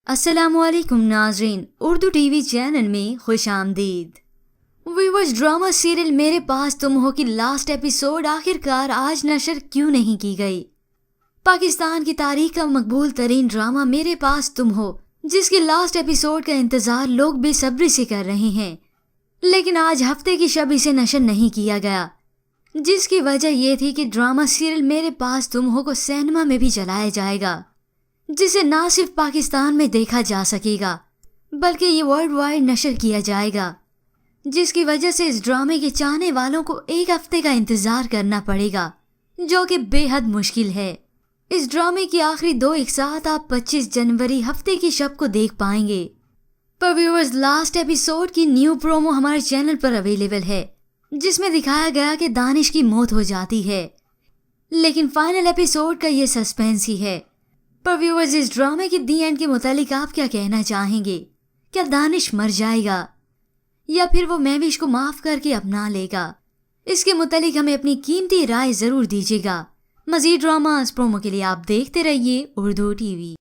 अस्सलाम वालेकुम नाज़रीन, उर्दू टीवी चैनल में खुश आमदीद। व्यूअर्स, ड्रामा सीरियल मेरे पास तुम हो की लास्ट एपिसोड आखिरकार आज नशर क्यों नहीं की गई। पाकिस्तान की तारीख का मकबूल तरीन ड्रामा मेरे पास तुम हो, जिसकी लास्ट एपिसोड का इंतज़ार लोग बेसब्री से कर रहे हैं, लेकिन आज हफ्ते की शब इसे नशर नहीं किया गया, जिसकी वजह यह थी कि ड्रामा सीरियल मेरे पास तुम हो को सिनेमा में भी चलाया जाएगा, जिसे ना सिर्फ पाकिस्तान में देखा जा सकेगा बल्कि ये वर्ल्ड वाइड नशर किया जाएगा, जिसकी वजह से इस ड्रामे के चाहने वालों को एक हफ्ते का इंतज़ार करना पड़ेगा, जो कि बेहद मुश्किल है। इस ड्रामे की आखिरी 2 एक साथ आप 25 जनवरी हफ्ते की शब को देख पाएंगे। पर व्यूअर्स, लास्ट एपिसोड की न्यू प्रोमो हमारे चैनल पर अवेलेबल है, जिसमें दिखाया गया कि दानिश की मौत हो जाती है, लेकिन फाइनल एपिसोड का ये सस्पेंस ही है। पर व्यूअर्स, इस ड्रामे के दी एंड के मुतालिक आप क्या कहना चाहेंगे? क्या दानिश मर जाएगा या फिर वो महविश को माफ करके अपना लेगा? इसके मुतालिक हमें अपनी कीमती राय जरूर दीजिएगा। मजीद ड्रामास प्रोमो के लिए आप देखते रहिए उर्दू टीवी।